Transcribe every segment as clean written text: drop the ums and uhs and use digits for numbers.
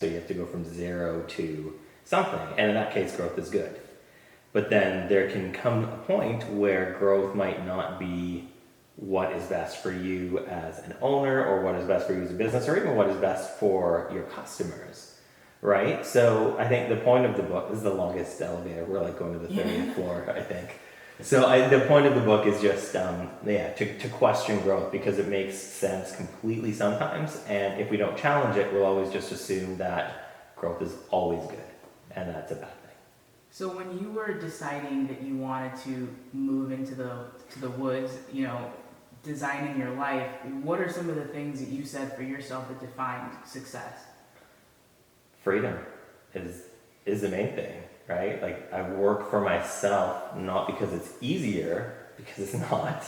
So you have to go from 0 to something, and in that case, growth is good. But then there can come a point where growth might not be what is best for you as an owner, or what is best for you as a business, or even what is best for your customers, right? So I think the point of the book, this is the longest elevator, we're like going to the 30th floor, I think. So the point of the book is just, to question growth, because it makes sense completely sometimes, and if we don't challenge it, we'll always just assume that growth is always good, and that's a bad thing. So when you were deciding that you wanted to move into the woods, designing your life, what are some of the things that you said for yourself that defined success? Freedom is the main thing, right? Like, I work for myself, not because it's easier, because it's not,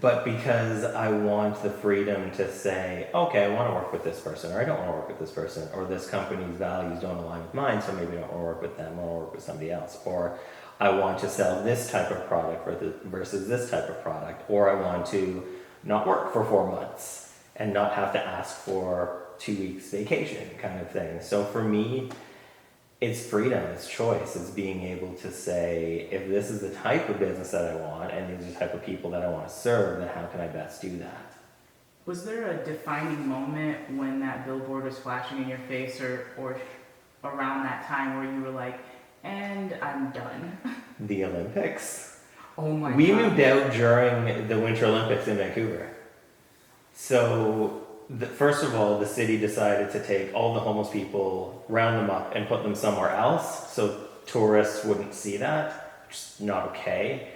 but because I want the freedom to say, okay, I want to work with this person, or I don't want to work with this person, or this company's values don't align with mine, so maybe I don't want to work with them, I want to work with somebody else, or I want to sell this type of product versus this type of product, or I want to not work for 4 months and not have to ask for 2 weeks vacation, kind of thing. So for me, it's freedom, it's choice, it's being able to say, if this is the type of business that I want, and these are the type of people that I want to serve, then how can I best do that? Was there a defining moment when that billboard was flashing in your face, or around that time where you were like, and I'm done? The Olympics. Oh my God. We moved out during the Winter Olympics in Vancouver. So first of all, the city decided to take all the homeless people, round them up, and put them somewhere else, so tourists wouldn't see that, which is not okay.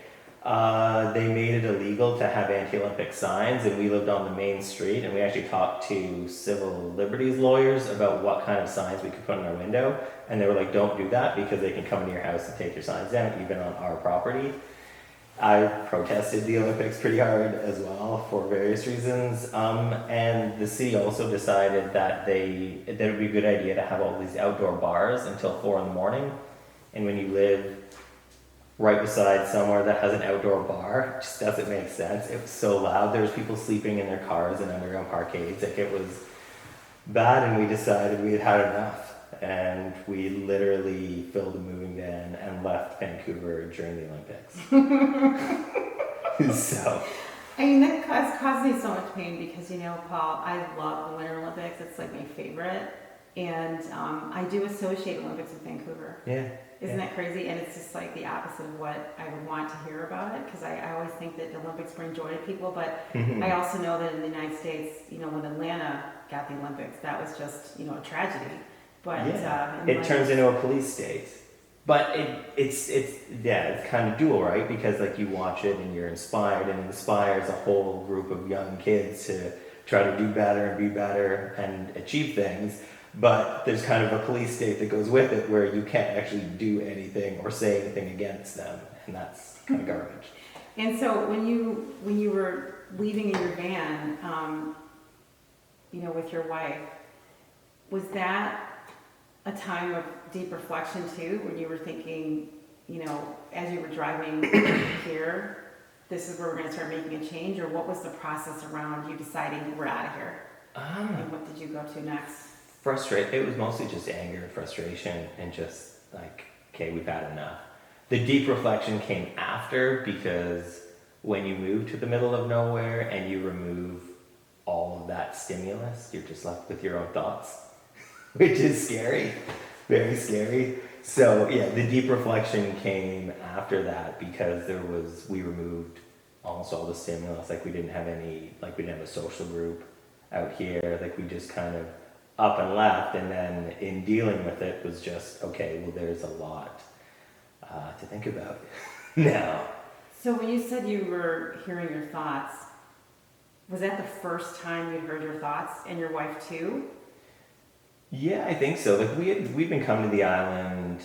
They made it illegal to have anti-Olympic signs, and we lived on the main street, and we actually talked to civil liberties lawyers about what kind of signs we could put in our window, and they were like, don't do that, because they can come into your house and take your signs down, even on our property. I protested the Olympics pretty hard as well for various reasons, and the city also decided that it would be a good idea to have all these outdoor bars until 4 in the morning, and when you live right beside somewhere that has an outdoor bar, it just doesn't make sense. It was so loud, there was people sleeping in their cars in underground parkades, like, it was bad, and we decided we had had enough. And we literally filled a moving van and left Vancouver during the Olympics. So, I mean, that caused me so much pain because, Paul, I love the Winter Olympics. It's like my favorite. And I do associate Olympics with Vancouver. yeah. Isn't that crazy? And it's just like the opposite of what I would want to hear about it, because I always think that the Olympics bring joy to people. But I also know that in the United States, when Atlanta got the Olympics, that was just, a tragedy. But it turns into a police state. But it's kind of dual, right? Because like, you watch it and you're inspired, and it inspires a whole group of young kids to try to do better and be better and achieve things. But there's kind of a police state that goes with it, where you can't actually do anything or say anything against them, and that's kind of garbage. And so when you were leaving in your van, with your wife, was that a time of deep reflection too, when you were thinking, as you were driving here, this is where we're going to start making a change? Or what was the process around you deciding we're out of here? And what did you go to next? It was mostly just anger and frustration, and just like, okay, we've had enough. The deep reflection came after, because when you move to the middle of nowhere and you remove all of that stimulus, you're just left with your own thoughts. Which is scary, very scary. So yeah, the deep reflection came after that, because we removed almost all the stimulus. Like, we didn't have a social group out here. Like, we just kind of up and left, and then in dealing with it was just, okay, well, there's a lot to think about now. So when you said you were hearing your thoughts, was that the first time you'd heard your thoughts, and your wife too? Yeah, I think so. Like, we've been coming to the island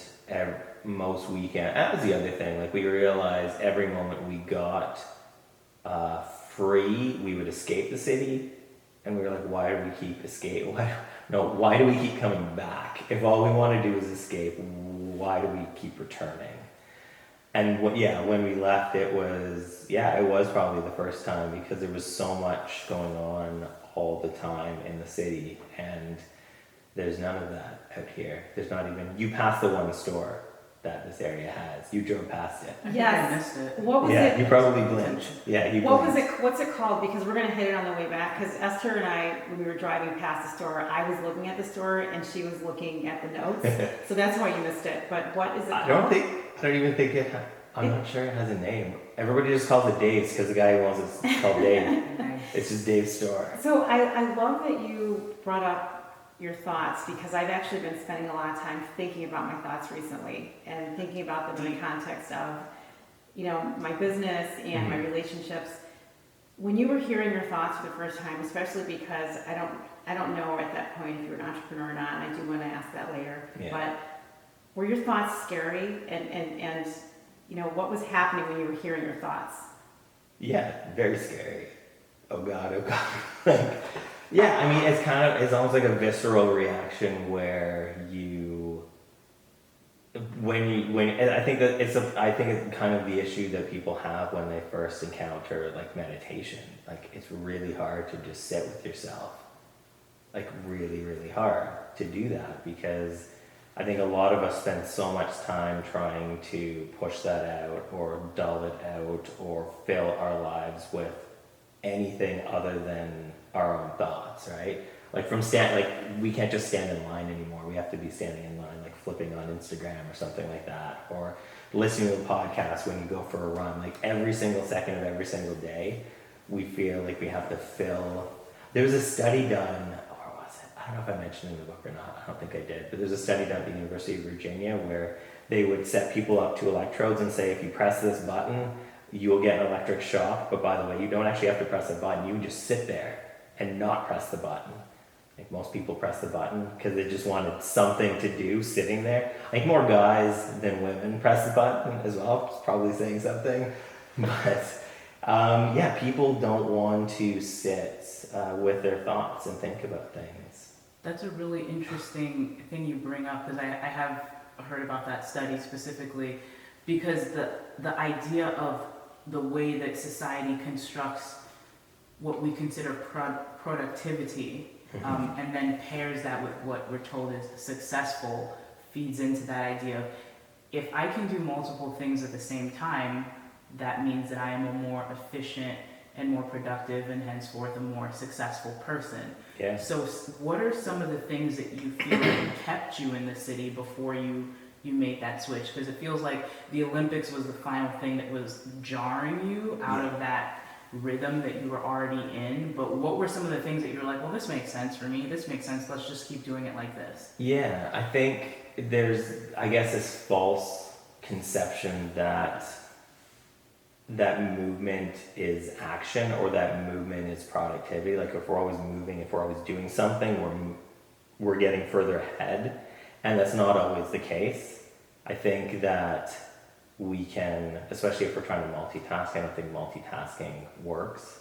most weekend. That was the other thing. Like, we realized every moment we got free, we would escape the city, and we were like, why do we keep escape? Why do we keep coming back? If all we want to do is escape, why do we keep returning? And when we left, it was probably the first time, because there was so much going on all the time in the city, and There's none of that out here. There's not even, you pass the one store that this area has. You drove past it. I think Yes. I missed it. What was Yeah, it? you probably blinked. Yeah, you What was blinked. it? What's it called? Because we're gonna hit it on the way back. Because Esther and I, when we were driving past the store, I was looking at the store and she was looking at the notes. So that's why you missed it. But what is it I called? don't even think I'm not sure it has a name. Everybody just calls it Dave's because the guy who owns it's called Dave. Nice. It's just Dave's store. So I love that you brought up your thoughts because I've actually been spending a lot of time thinking about my thoughts recently and thinking about them in the context of, you know, my business and my relationships. When you were hearing your thoughts for the first time, especially because I don't know at that point if you're an entrepreneur or not, and I do want to ask that later. Yeah. But were your thoughts scary and you know, what was happening when you were hearing your thoughts? Yeah, very scary. Oh God, oh God. Like, yeah, I mean, it's almost like a visceral reaction where and I think that it's kind of the issue that people have when they first encounter like meditation. Like, it's really hard to just sit with yourself. Like, really, really hard to do that because I think a lot of us spend so much time trying to push that out or dull it out or fill our lives with anything other than our own thoughts, right? Like we can't just stand in line anymore. We have to be standing in line, like flipping on Instagram or something like that, or listening to a podcast when you go for a run. Like every single second of every single day, we feel like we have to fill. There was a study done. I don't know if I mentioned it in the book or not. I don't think I did. But there's a study done at the University of Virginia where they would set people up to electrodes and say, if you press this button, you will get an electric shock. But by the way, you don't actually have to press a button. You can just sit there and not press the button. Like most people press the button because they just wanted something to do sitting there. I think more guys than women press the button as well. It's probably saying something. But yeah, people don't want to sit with their thoughts and think about things. That's a really interesting thing you bring up because I have heard about that study specifically because the idea of the way that society constructs what we consider productivity and then pairs that with what we're told is successful feeds into that idea of if I can do multiple things at the same time, that means that I am a more efficient and more productive and henceforth a more successful person. Yeah. So what are some of the things that you feel kept you in the city before you made that switch? Because it feels like the Olympics was the final thing that was jarring you out of that rhythm that you were already in. But what were some of the things that you were like, well, this makes sense for me, this makes sense, let's just keep doing it like this? Yeah, I think there's, I guess, this false conception that movement is action or that movement is productivity. Like if we're always moving, if we're always doing something, we're getting further ahead, and that's not always the case. I think that we can, especially if we're trying to multitask, I don't think multitasking works.